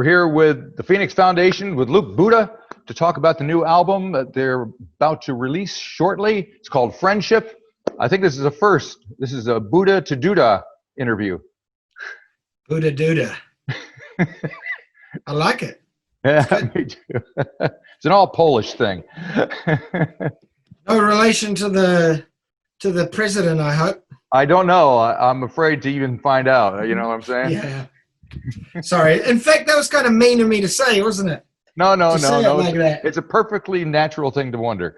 We're here with the Phoenix Foundation with Luke Buda to talk about the new album that they're about to release shortly. It's called Friendship. I think this is a first. This is a Buda to Duda interview. Buda Duda. I like it. Yeah, me too. It's an all Polish thing. No relation to the president, I hope. I don't know. I'm afraid to even find out. You know what I'm saying? Yeah. Sorry. In fact, that was kind of mean of me to say, wasn't it? No. Like that. It's a perfectly natural thing to wonder.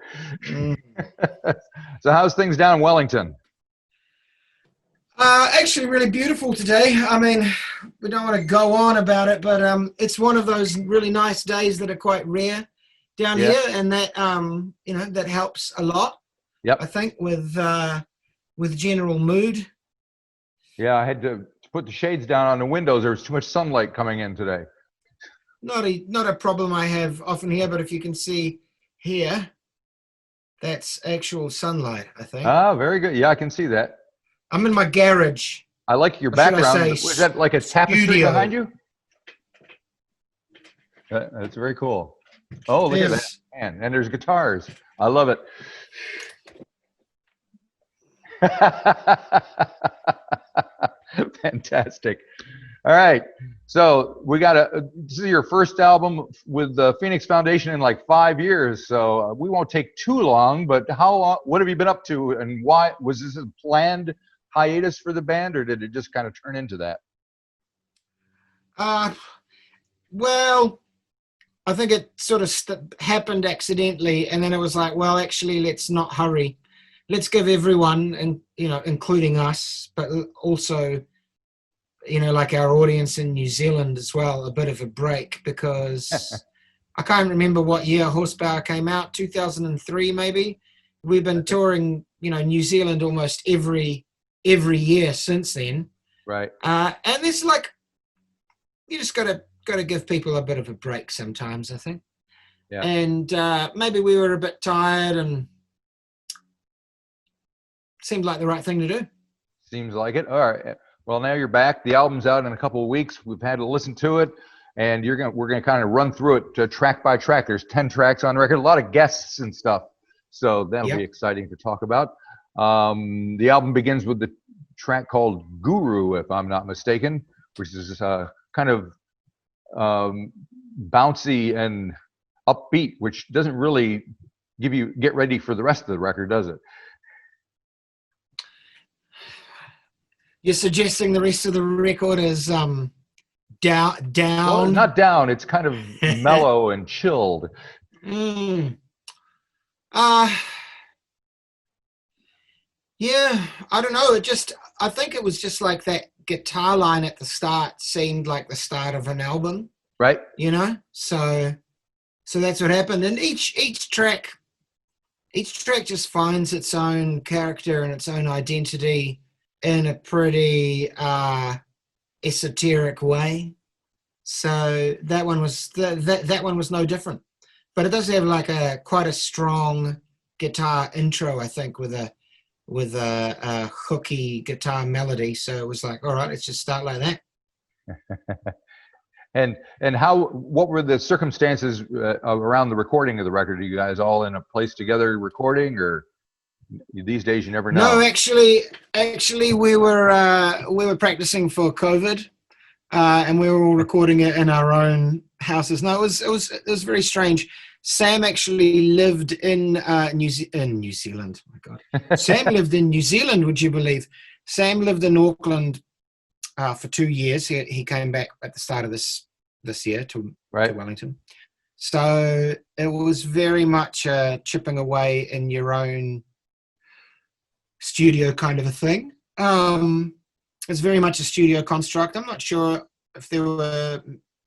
So how's things down in Wellington? Actually really beautiful today. I mean, we don't want to go on about it, but it's one of those really nice days that are quite rare down here, and that that helps a lot. Yep. I think with general mood. Yeah, I had to put the shades down on the windows. There was too much sunlight coming in today. Not a problem I have often here, but if you can see here, that's actual sunlight, I think. Ah, very good. Yeah, I can see that. I'm in my garage. I like your background. Is that like a tapestry behind you? That's very cool. Oh, look at that. Man, and there's guitars. I love it. Fantastic. All right. So we got this is your first album with the Phoenix Foundation in like 5 years. So we won't take too long, but how long, what have you been up to, and why was this a planned hiatus for the band, or did it just kind of turn into that? Well, I think it sort of happened accidentally, and then it was like, well, actually, let's not hurry. Let's give everyone, and including us, but also, like our audience in New Zealand as well, a bit of a break, because I can't remember what year Horsepower came out, 2003 maybe. We've been touring, New Zealand almost every year since then. Right. And it's like, you just got to give people a bit of a break sometimes, I think. Yeah. And maybe we were a bit tired, and seemed like the right thing to do. Seems like it. All right. Well, now you're back. The album's out in a couple of weeks. We've had to listen to it, and we're gonna kind of run through it track by track. There's 10 tracks on record, a lot of guests and stuff. So that'll be exciting to talk about. The album begins with the track called Guru, if I'm not mistaken, which is kind of bouncy and upbeat, which doesn't really get ready for the rest of the record, does it? You're suggesting the rest of the record is down? Well, not down. It's kind of mellow and chilled. Yeah, I don't know. I think it was just like that guitar line at the start seemed like the start of an album. Right. So that's what happened. And each track just finds its own character and its own identity in a pretty esoteric way. So that one was that one was no different. But it does have like quite a strong guitar intro, I think, with a hooky guitar melody. So it was like, all right, let's just start like that. And what were the circumstances around the recording of the record? Are you guys all in a place together recording, or these days you never know? No, actually we were practicing for COVID, and we were all recording it in our own houses. No, it was very strange. Sam actually lived in New Zealand. Oh my God, Sam lived in New Zealand. Would you believe? Sam lived in Auckland for 2 years. He came back at the start of this year to Wellington. So it was very much chipping away in your own studio kind of a thing. It's very much a studio construct. I'm not sure if there were,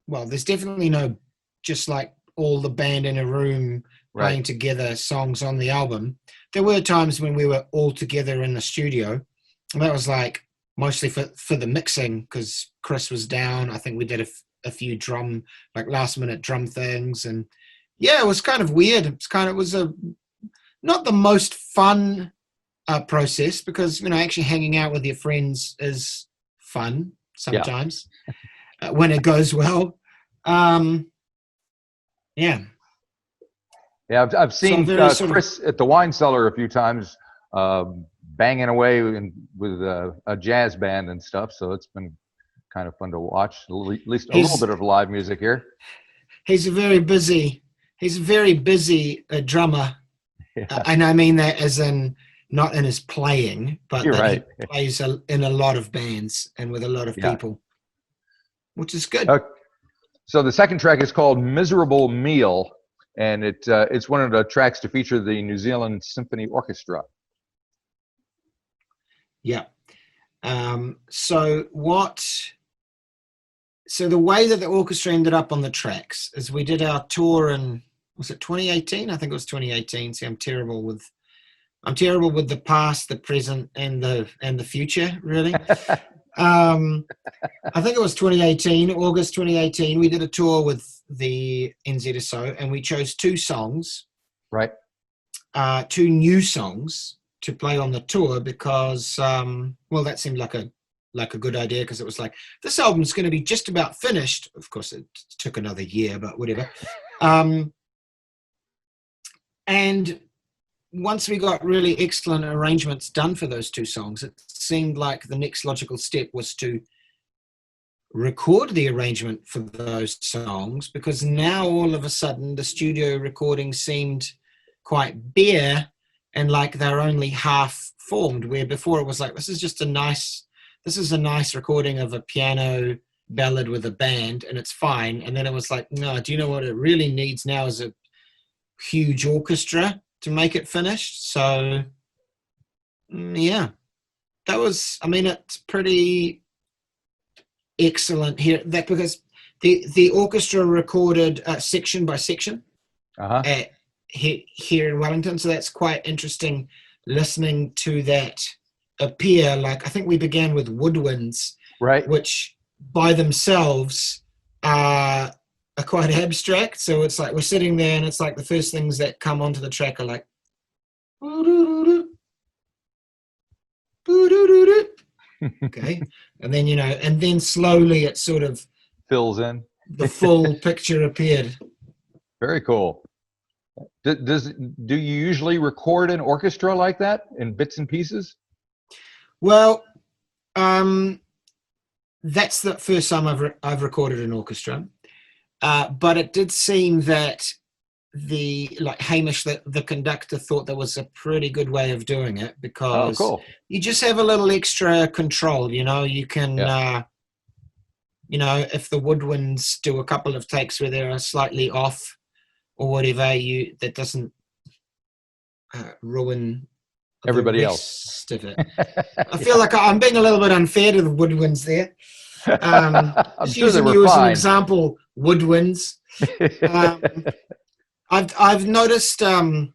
well, there's definitely no just like all the band in a room playing together songs on the album. There were times when we were all together in the studio, and that was like mostly for the mixing, because Chris was down. I think we did a few last minute drum things, and yeah, it was kind of weird. It was not the most fun process, because actually hanging out with your friends is fun sometimes when it goes well. Yeah. Yeah, I've seen So Chris at the wine cellar a few times, banging away with a jazz band and stuff. So it's been kind of fun to watch. At least a little bit of live music here. He's a very busy drummer, Yeah. and I mean that as in not in his playing, but You're that right. he plays in a lot of bands and with a lot of people, which is good. So the second track is called "Miserable Meal," and it's one of the tracks to feature the New Zealand Symphony Orchestra. Yeah. So the way that the orchestra ended up on the tracks is we did our tour in, was it 2018? I think it was 2018. See, I'm terrible with the past, the present, and the future, really. I think it was 2018, August 2018. We did a tour with the NZSO, and we chose two songs, right? Two new songs to play on the tour because, well, that seemed like a good idea, because it was like, this album's going to be just about finished. Of course, it took another year, but whatever. And once we got really excellent arrangements done for those two songs, it seemed like the next logical step was to record the arrangement for those songs, because now all of a sudden the studio recording seemed quite bare and like they're only half formed, where before it was like, this is a nice recording of a piano ballad with a band and it's fine. And then it was like, no, do you know what it really needs now is a huge orchestra to make it finished. So yeah, that was, I mean, it's pretty excellent here, that because the orchestra recorded section by section here in Wellington. So that's quite interesting listening to that appear. Like, I think we began with woodwinds, right, which by themselves are quite abstract. So it's like we're sitting there and it's like the first things that come onto the track are like okay, and then and then slowly it sort of fills in, the full picture appeared. Very cool. Do you usually record an orchestra like that in bits and pieces? Well, that's the first time I've recorded an orchestra, but it did seem that Hamish, the conductor, thought that was a pretty good way of doing it, because you just have a little extra control. You can, if the woodwinds do a couple of takes where they're slightly off or whatever, that doesn't ruin everybody else of it. I feel like I'm being a little bit unfair to the woodwinds there. I'm sure using they were you fine. As an example, woodwinds. I've noticed on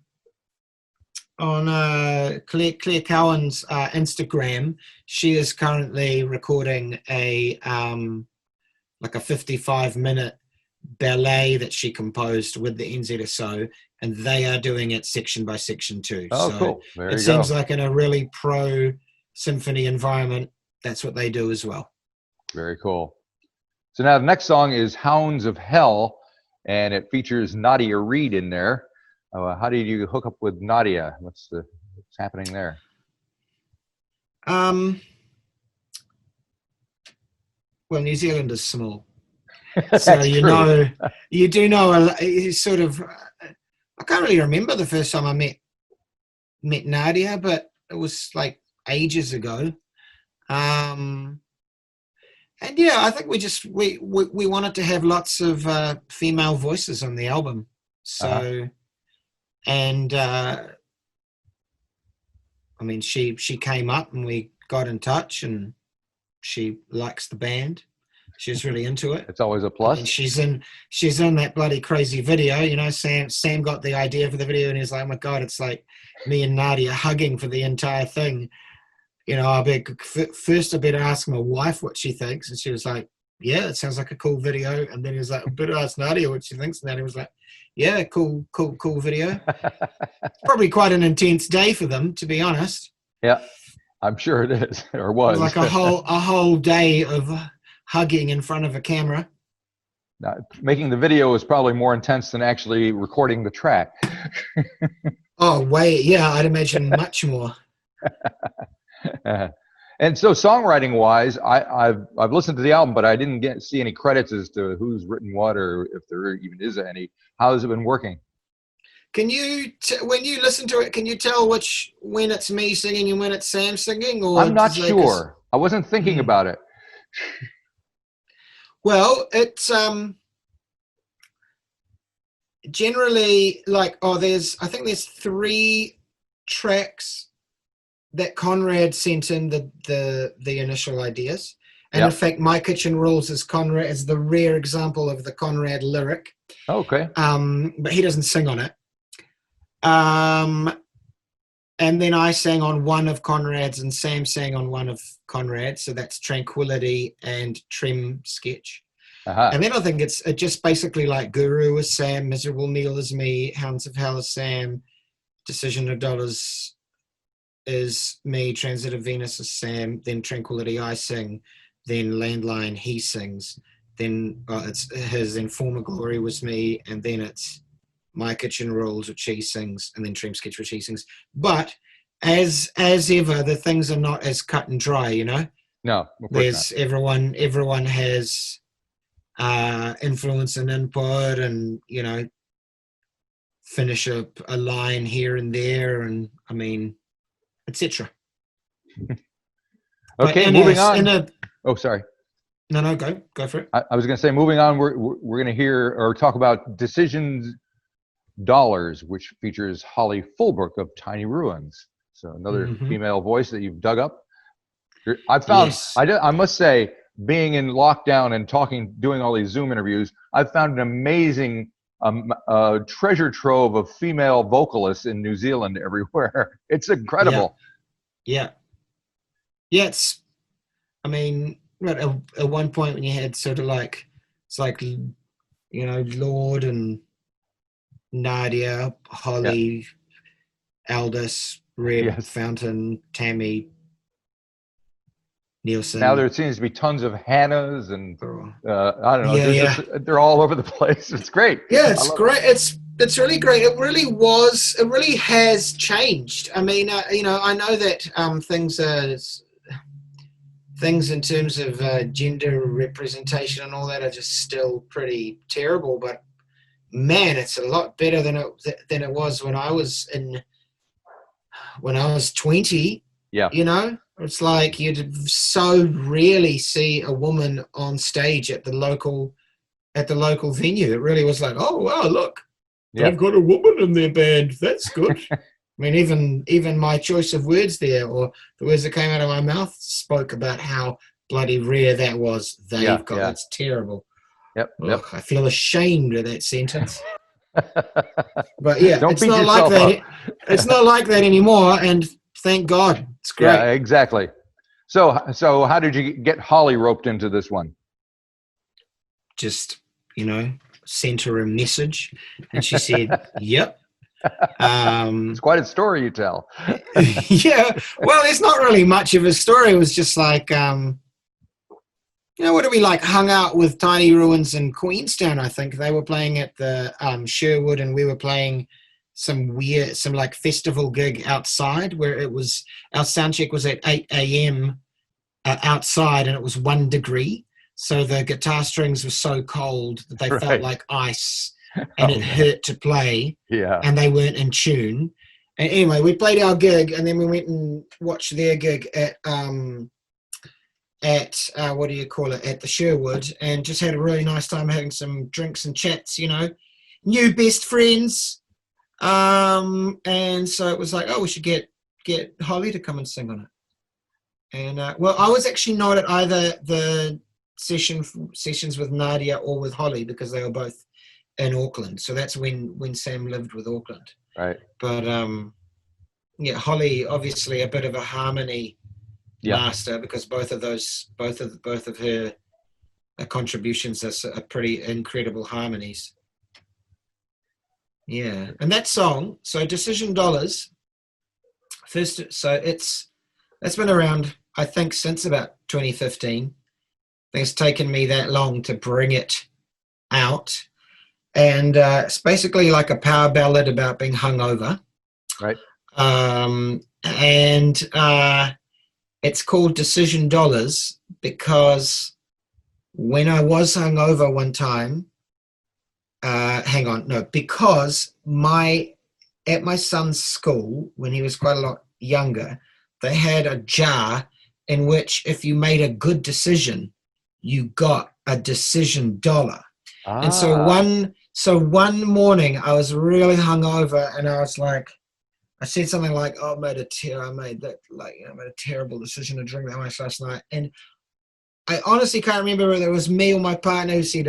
Claire Cowan's Instagram, she is currently recording a 55-minute ballet that she composed with the NZSO, and they are doing it section by section too. Oh, so cool. There it you seems go. like in a really pro symphony environment, that's what they do as well. Very cool. So now the next song is Hounds of Hell, and it features Nadia Reid in there. How did you hook up with Nadia? What's happening there? Well, New Zealand is small. So you do know sort of. I can't really remember the first time I met Nadia, but it was like ages ago. And yeah, I think we wanted to have lots of female voices on the album. So, and I mean, she came up and we got in touch, and she likes the band. She's really into it. It's always a plus. And she's in that bloody crazy video. Sam got the idea for the video, and he's like, "Oh my god, it's like me and Nadia hugging for the entire thing." I better ask my wife what she thinks, and she was like, "Yeah, it sounds like a cool video." And then he was like, "I better ask Nadia what she thinks," and Nadia was like, "Yeah, cool video." Probably quite an intense day for them, to be honest. Yeah, I'm sure it is, or was. Like a whole day of hugging in front of a camera. Making the video is probably more intense than actually recording the track. Oh, wait, yeah, I'd imagine much more. And so, songwriting-wise, I've listened to the album, but I didn't see any credits as to who's written what, or if there even is any. How has it been working? Can you, when you listen to it, can you tell when it's me singing and when it's Sam singing? Or I'm not sure. I wasn't thinking about it. Well, it's generally like, I think there's 3 tracks that Conrad sent in the initial ideas. And in fact, My Kitchen Rules is the rare example of the Conrad lyric. Okay. But he doesn't sing on it. And then I sang on one of Conrad's and Sam sang on one of Conrad's. So that's Tranquility and Trem Sketch. And then I think it's just basically like Guru is Sam, Miserable Neil is me, Hounds of Hell is Sam, Decision of Dollars is me, Transit of Venus is Sam, then Tranquility I sing, then Landline he sings, then it's his Informer Glory was me, and then it's My Kitchen Rules which he sings, and then Trem Sketch which he sings. But as ever, the things are not as cut and dry, you know. No, there's not. Everyone has influence and input, and you know, finish a line here and there, and I mean, etc. Okay, moving on. Oh, sorry. No, go for it. I was going to say, moving on, we're going to hear or talk about Decisions Dollars, which features Holly Fulbrook of Tiny Ruins. So another female voice that you've dug up. I've found, yes. I must say, being in lockdown and doing all these Zoom interviews, I've found an amazing treasure trove of female vocalists in New Zealand everywhere. It's incredible. Yeah. It's, I mean, at one point when you had sort of like, it's like, you know, Lord and Nadia, Holly, Aldous, Reb, Fountain, Tammy, Nielsen. Now there seems to be tons of Hannahs and I don't know. They're all over the place. It's great. Yeah, it's great. It's really great. It really has changed. I mean, you know, I know that things in terms of gender representation and all that are just still pretty terrible, but man, it's a lot better than it was when I was 20. Yeah. You know, it's like you'd so rarely see a woman on stage at the local venue. It really was like, oh wow, look, they've got a woman in their band. That's good. I mean, even my choice of words there, or the words that came out of my mouth, spoke about how bloody rare that was. It's terrible. Yep. I feel ashamed of that sentence. But yeah, Don't it's not like that. It's not like that anymore, and thank God. It's great. Yeah, exactly. So how did you get Holly roped into this one? Just, you know, sent her a message, and she said, "Yep." It's quite a story you tell. Yeah. Well, it's not really much of a story. It was just like, you know, what do we like? Hung out with Tiny Ruins in Queenstown. I think they were playing at the Sherwood, and we were playing some like festival gig outside where it was, our sound check was at 8 a.m. Outside, and it was 1 degree. So the guitar strings were so cold that they felt like ice, and it hurt to play. Yeah. And they weren't in tune. And anyway, we played our gig, and then we went and watched their gig at what do you call it, at the Sherwood, and just had a really nice time having some drinks and chats, you know, new best friends. And so it was like, oh, we should get Holly to come and sing on it. And well, I was actually not at either the sessions with Nadia or with Holly, because they were both in Auckland. So that's when Sam lived with Auckland. Right. But yeah, Holly obviously a bit of a harmony master, because both of her contributions are pretty incredible harmonies. Yeah, and that song, so Decision Dollars, first, so that's been around, I think, since about 2015. I think it's taken me that long to bring it out, and it's basically like a power ballad about being hungover. Right. And it's called Decision Dollars because when I was hungover one time, because at my son's school, when he was quite a lot younger, they had a jar in which if you made a good decision, you got a decision dollar. And so one morning I was really hungover, and I was like, I said something like, "Oh, I made a terrible decision to drink that much last night." And I honestly can't remember whether it was me or my partner who said,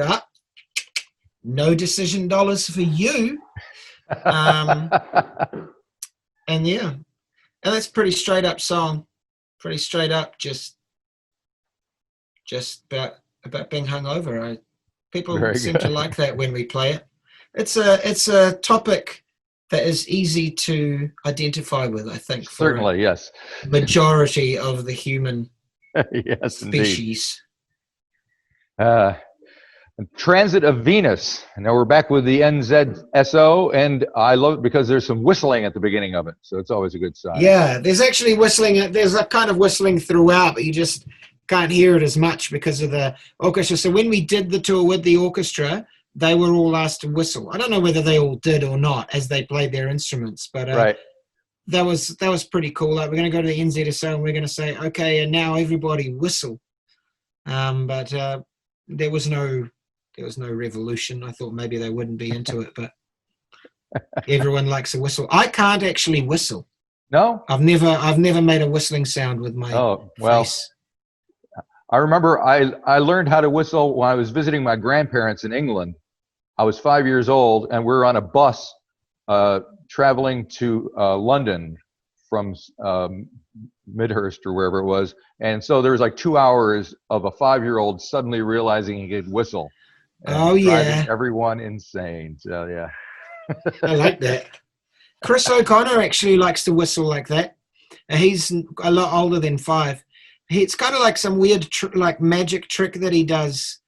no decision dollars for you. And yeah, and that's pretty straight up song, pretty straight up, just about being hungover. People seem to like that when we play it. It's a topic that is easy to identify with, I think. Certainly, yes. Majority of the human yes, species. Transit of Venus. And now we're back with the NZSO, and I love it because there's some whistling at the beginning of it, so it's always a good sign. Yeah, there's actually whistling. There's a kind of whistling throughout, but you just can't hear it as much because of the orchestra. So when we did the tour with the orchestra, they were all asked to whistle. I don't know whether they all did or not as they played their instruments, but right. That was pretty cool. Like, we're going to go to the NZSO and we're going to say, okay, and now everybody whistle. But there was no revolution. I thought maybe they wouldn't be into it, but everyone likes a whistle. I can't actually whistle. No? I've never made a whistling sound with my face. I remember I learned how to whistle when I was visiting my grandparents in England. I was 5 years old, and we were on a bus traveling to London from Midhurst or wherever it was. And so there was like 2 hours of a 5-year-old suddenly realizing he could whistle. Driving everyone insane. So yeah. I like that. Chris O'Connor actually likes to whistle like that. He's a lot older than 5. It's kind of like some weird like magic trick that he does.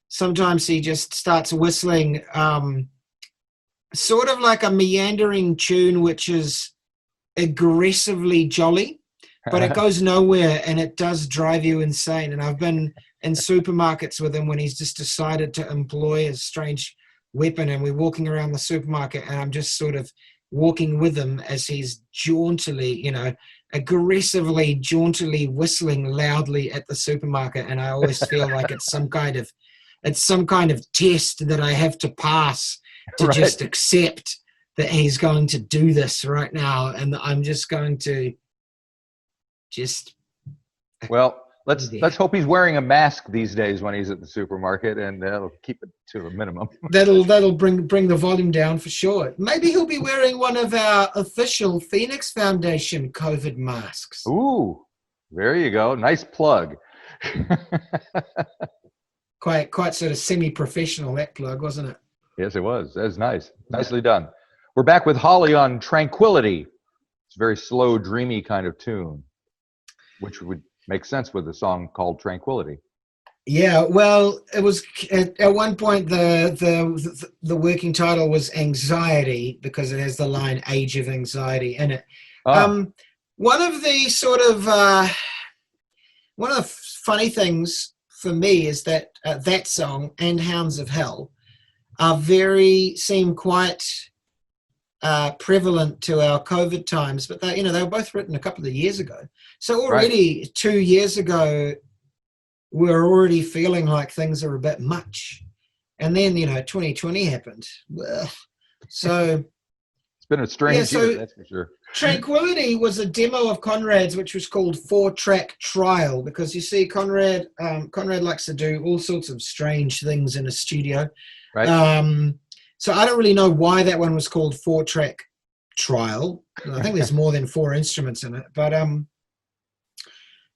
Sometimes he just starts whistling sort of like a meandering tune which is aggressively jolly, but it goes nowhere, and it does drive you insane. And I've been in supermarkets with him when he's just decided to employ a strange weapon, and we're walking around the supermarket, and I'm just sort of walking with him as he's jauntily, aggressively, jauntily whistling loudly at the supermarket. And I always feel like it's some kind of test that I have to pass to just accept that he's going to do this right now, and I'm just going to let's hope he's wearing a mask these days when he's at the supermarket, and that'll keep it to a minimum. That'll bring the volume down for sure. Maybe he'll be wearing one of our official Phoenix Foundation COVID masks. Ooh, there you go. Nice plug. Quite sort of semi-professional, that plug, wasn't it? Yes, it was. That was nice. Nicely done. We're back with Holly on Tranquility. It's a very slow, dreamy kind of tune, which would make sense with a song called Tranquility. Yeah, well, it was at one point the working title was Anxiety because it has the line "Age of Anxiety" in it. One of the funny things for me is that that song and Hounds of Hell seem quite prevalent to our COVID times, but they were both written a couple of years ago. So already 2 years ago, we're already feeling like things are a bit much. And then, 2020 happened. So it's been a strange year, that's for sure. Tranquility was a demo of Conrad's, which was called 4-track Trial, because you see, Conrad likes to do all sorts of strange things in a studio. Right. So I don't really know why that one was called 4-track Trial. I think there's more than 4 instruments in it, but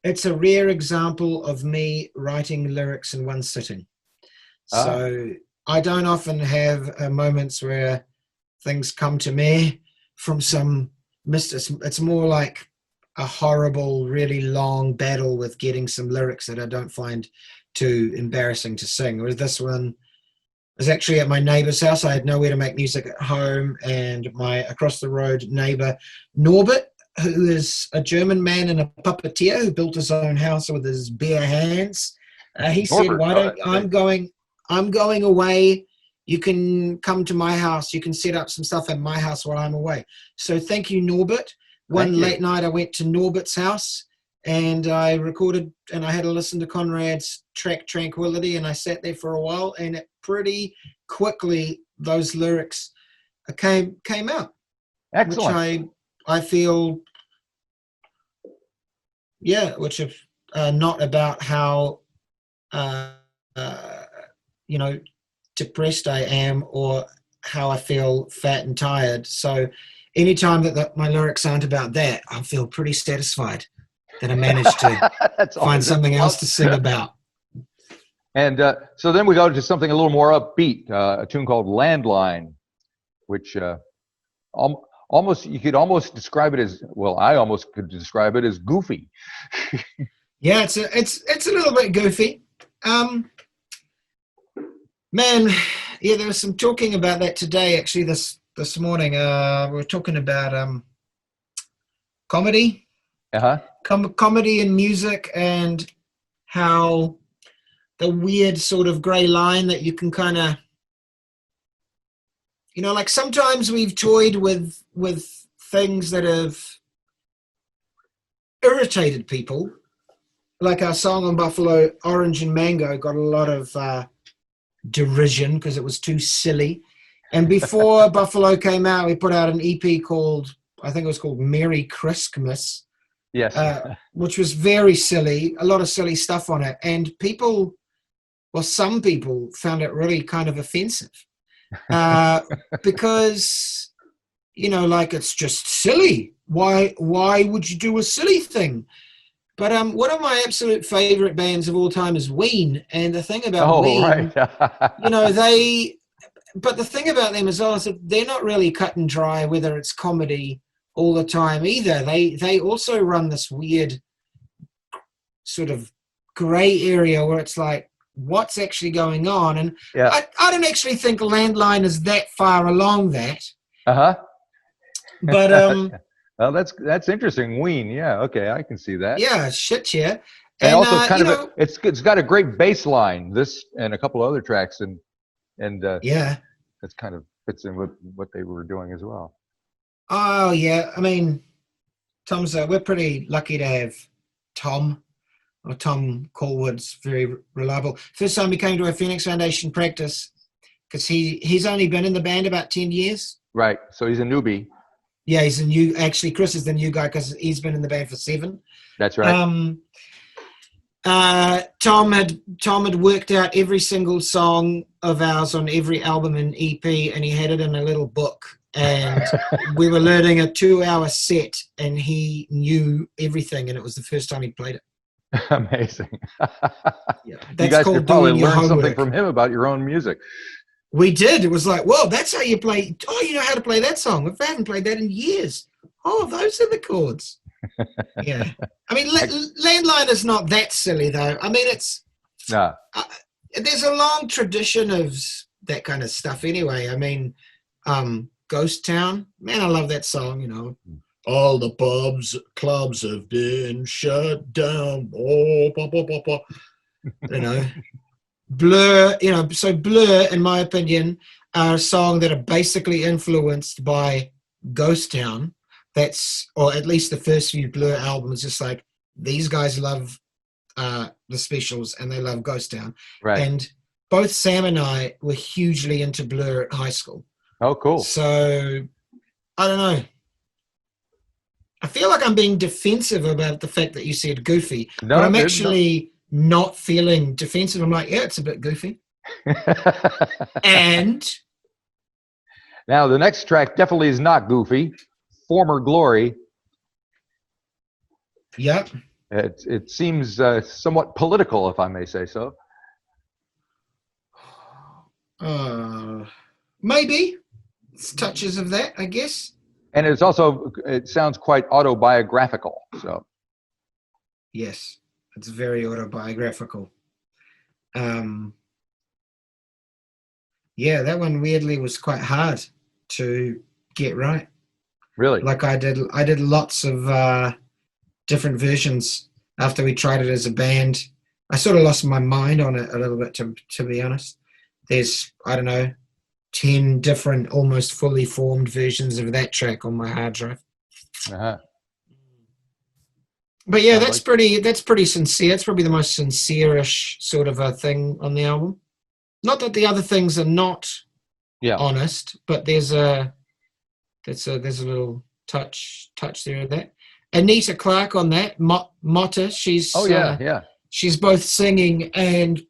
it's a rare example of me writing lyrics in one sitting. So I don't often have moments where things come to me from some mysticism. It's more like a horrible, really long battle with getting some lyrics that I don't find too embarrassing to sing. Whereas this one, was actually at my neighbor's house. I had nowhere to make music at home, and my across the road neighbor, Norbert, who is a German man and a puppeteer who built his own house with his bare hands. He said, Norbert, "Why don't I'm going away. You can come to my house. You can set up some stuff at my house while I'm away." So thank you, Norbert. One late night, I went to Norbert's house and I recorded, and I had to listen to Conrad's track Tranquility, and I sat there for a while, and it pretty quickly those lyrics came out. Excellent. Which I feel, which are not about how you know, depressed I am or how I feel fat and tired. So anytime that my lyrics aren't about that, I feel pretty satisfied that I managed to find something else to sing about. And so then we go to something a little more upbeat, a tune called Landline, which almost you could almost describe it as, well, I almost could describe it as goofy. Yeah, it's a little bit goofy. Man, yeah, there was some talking about that today, actually, this morning. We were talking about comedy. Comedy and music, and how the weird sort of gray line that you can kind of, like sometimes we've toyed with things that have irritated people. Like our song on Buffalo, Orange and Mango, got a lot of derision because it was too silly. And before Buffalo came out, we put out an EP called, I think it was called Merry Christmas. Yes. Which was very silly, a lot of silly stuff on it. And people, well, some people found it really kind of offensive because, like, it's just silly. Why would you do a silly thing? But one of my absolute favorite bands of all time is Ween. And the thing about Ween, right. but the thing about them as well is that they're not really cut and dry, whether it's comedy all the time either. They also run this weird sort of gray area where it's like, what's actually going on? And I don't actually think Landline is that far along that. But well, that's interesting. Ween, yeah, okay, I can see that. Yeah, shit, yeah. And also it's got a great bass line, this and a couple other tracks, and yeah, it's kind of fits in with what they were doing as well. Oh yeah, I mean, we're pretty lucky to have Tom Callwood's very reliable. First time he came to a Phoenix Foundation practice, because he's only been in the band about 10 years. Right, so he's a newbie. Yeah, actually Chris is the new guy because he's been in the band for 7. That's right. Tom had worked out every single song of ours on every album and EP, and he had it in a little book. And we were learning a 2-hour set, and he knew everything, and it was the first time he played it. Amazing. Yeah, you guys could probably learn something from him about your own music. We did. It was like, whoa, that's how you play. Oh, you know how to play that song. I haven't played that in years. Oh, those are the chords. Yeah. I mean, Landline is not that silly, though. I mean, it's... No. There's a long tradition of that kind of stuff anyway. I mean, Ghost Town. Man, I love that song, All the pubs, clubs have been shut down. Oh, bah, bah, bah, bah. Blur, so Blur, in my opinion, are a song that are basically influenced by Ghost Town. Or at least the first few Blur albums, just like, these guys love the Specials and they love Ghost Town. Right. And both Sam and I were hugely into Blur at high school. Oh, cool. So, I don't know. I feel like I'm being defensive about the fact that you said goofy, but I'm actually not feeling defensive. I'm like, yeah, it's a bit goofy. And now the next track definitely is not goofy. Former Glory. Yep. It seems somewhat political, if I may say so. Maybe. It's touches of that, I guess. And it sounds quite autobiographical. So. Yes, it's very autobiographical. Yeah, that one weirdly was quite hard to get right. Really? Like I did lots of different versions after we tried it as a band. I sort of lost my mind on it a little bit, to be honest. There's, I don't know, 10 different almost fully formed versions of that track on my hard drive. Uh-huh. But yeah, Sounds that's pretty sincere. It's probably the most sincere-ish sort of a thing on the album. Not that the other things are not honest, but there's a little touch there of that. Anita Clark on that, Motta, she's she's both singing and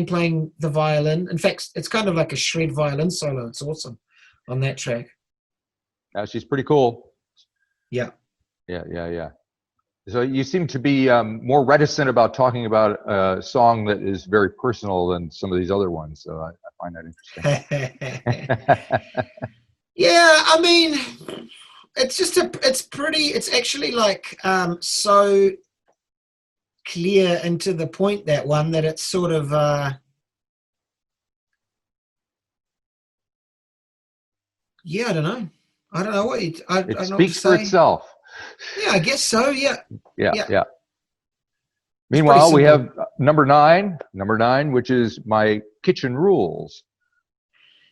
playing the violin. In fact, it's kind of like a shred violin solo. It's awesome on that track. She's pretty cool. Yeah. So you seem to be more reticent about talking about a song that is very personal than some of these other ones. So I find that interesting. Yeah, I mean, it's actually like so clear and to the point, that one, that it's sort of yeah, I don't know what it speaks for itself. Yeah, I guess so. Yeah. Meanwhile, we have number nine, which is My Kitchen Rules.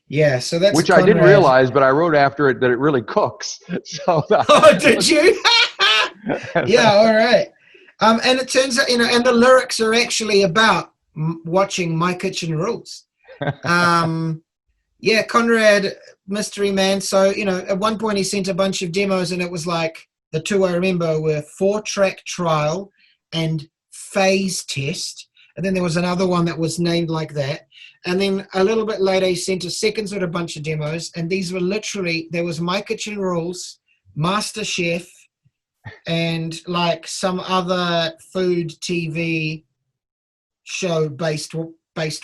Yeah, so that's which Conrad. I didn't realize, but I wrote after it that it really cooks. So oh, did you? Yeah, all right. And it turns out, and the lyrics are actually about watching My Kitchen Rules. Yeah, Conrad, mystery man. So, at one point he sent a bunch of demos, and it was like, the two I remember were 4-track trial and phase test. And then there was another one that was named like that. And then a little bit later, he sent a second sort of bunch of demos. And these were literally, there was My Kitchen Rules, Master Chef, and like some other food TV show based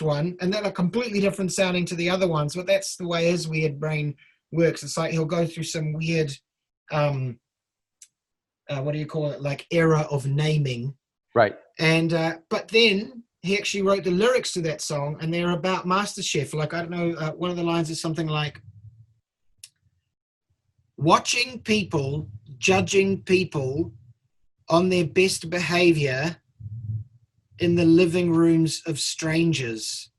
one. And they're completely different sounding to the other ones. But that's the way his weird brain works. It's like he'll go through some weird, what do you call it? Like era of naming. Right. And, but then he actually wrote the lyrics to that song, and they're about MasterChef. Like, I don't know, one of the lines is something like, watching people, judging people on their best behavior in the living rooms of strangers,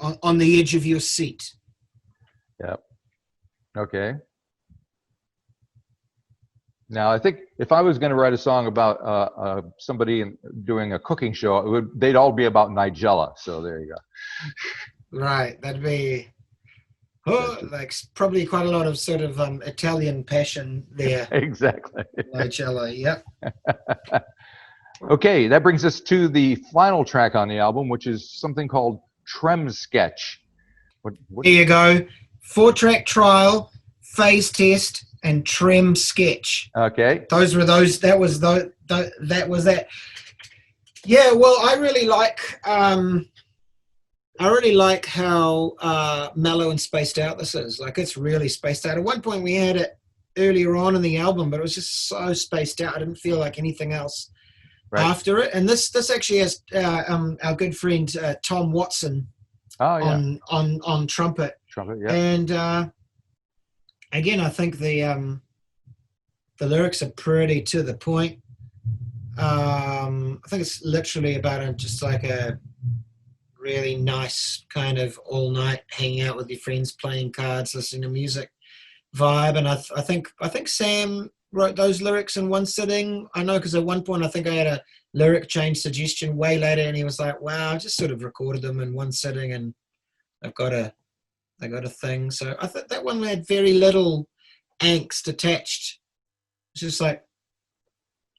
on the edge of your seat. Yep. Okay. Now, I think if I was going to write a song about somebody doing a cooking show, they'd all be about Nigella. So there you go. Right. That'd be like probably quite a lot of sort of Italian passion there. Exactly. Nigella, yep. Okay, that brings us to the final track on the album, which is something called Trem Sketch. What? There you go. 4-track trial, phase test, and Trem Sketch. Okay. Those were those. That was that. Yeah. Well, I really like how mellow and spaced out this is. Like, it's really spaced out. At one point, we had it earlier on in the album, but it was just so spaced out. I didn't feel like anything else after it. And this actually has our good friend Tom Watson on trumpet. Trumpet, yeah. And again, I think the lyrics are pretty to the point. I think it's literally about just like a really nice kind of all night hanging out with your friends, playing cards, listening to music vibe. And I think Sam wrote those lyrics in one sitting. I know, because at one point I think I had a lyric change suggestion way later, and he was like, wow, I just sort of recorded them in one sitting, and I got a thing. So I thought that one had very little angst attached. It's just like,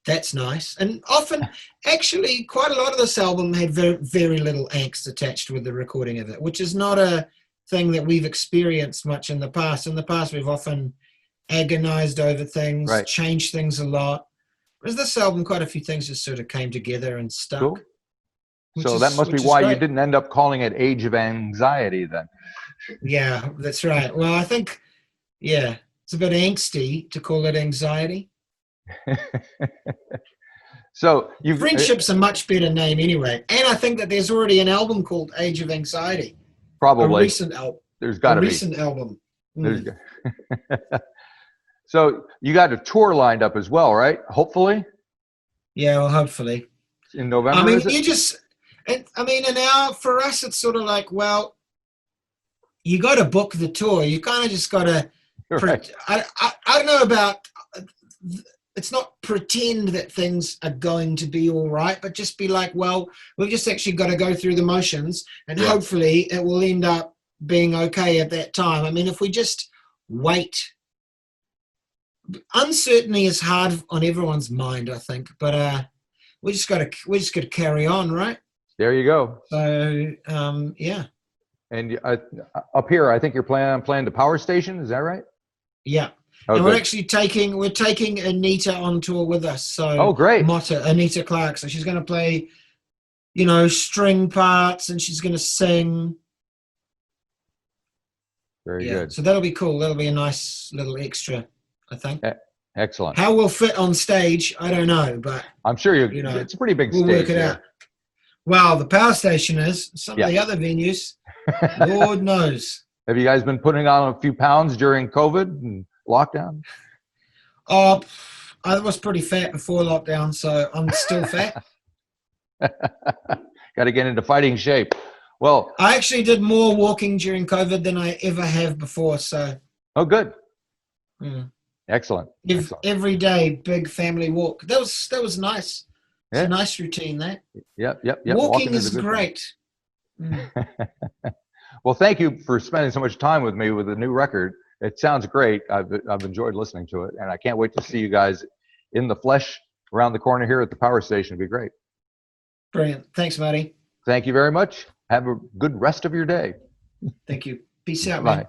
that's nice. And often, actually, quite a lot of this album had very, very little angst attached with the recording of it, which is not a thing that we've experienced much in the past. In the past, we've often agonized over things, changed things a lot. Whereas this album, quite a few things just sort of came together and stuck. Cool. So that must be why you didn't end up calling it Age of Anxiety then. Yeah, that's right. Well, I think, it's a bit angsty to call it anxiety. So you Friendship's a much better name anyway. And I think that there's already an album called Age of Anxiety. probably A recent album. there's got to be. Recent album. There's, so you got a tour lined up as well, right? Hopefully Yeah, well, hopefully. in November. I mean, is it? you just, I mean, and now for us, it's sort of like, well, you got to book the tour. You kind of just got to, Right. I don't know about, it's not pretend that things are going to be all right, but just be like, well, we've just actually got to go through the motions, and Yeah. hopefully it will end up being okay at that time. I mean, if we just wait, uncertainty is hard on everyone's mind, I think, but we just got to carry on, right? There you go. So yeah. And up here, I think you're playing the Power Station. Is that right? Yeah. Oh, and good. we're taking Anita on tour with us. So Oh, great. Anita Clark. So she's going to play, string parts, and she's going to sing. Very good. So that'll be cool. That'll be a nice little extra, I think. Excellent. How we'll fit on stage, I don't know, but I'm sure it's a pretty big we'll stage. work it out. Well, the Power Station is. Some of the other venues, Lord knows. Have you guys been putting on a few pounds during COVID and lockdown? Oh, I was pretty fat before lockdown, so I'm still fat. Got to get into fighting shape. Well, I actually did more walking during COVID than I ever have before. So. Oh, good. Mm. Excellent. Every day, big family walk. That was nice. It's a nice routine, that. Yep. Walking is great. Mm. Well, thank you for spending so much time with me with the new record. It sounds great. I've enjoyed listening to it, and I can't wait to see you guys in the flesh around the corner here at the Power Station. It'd be great. Brilliant. Thanks, Marty. Thank you very much. Have a good rest of your day. Thank you. Peace out, Bye. man.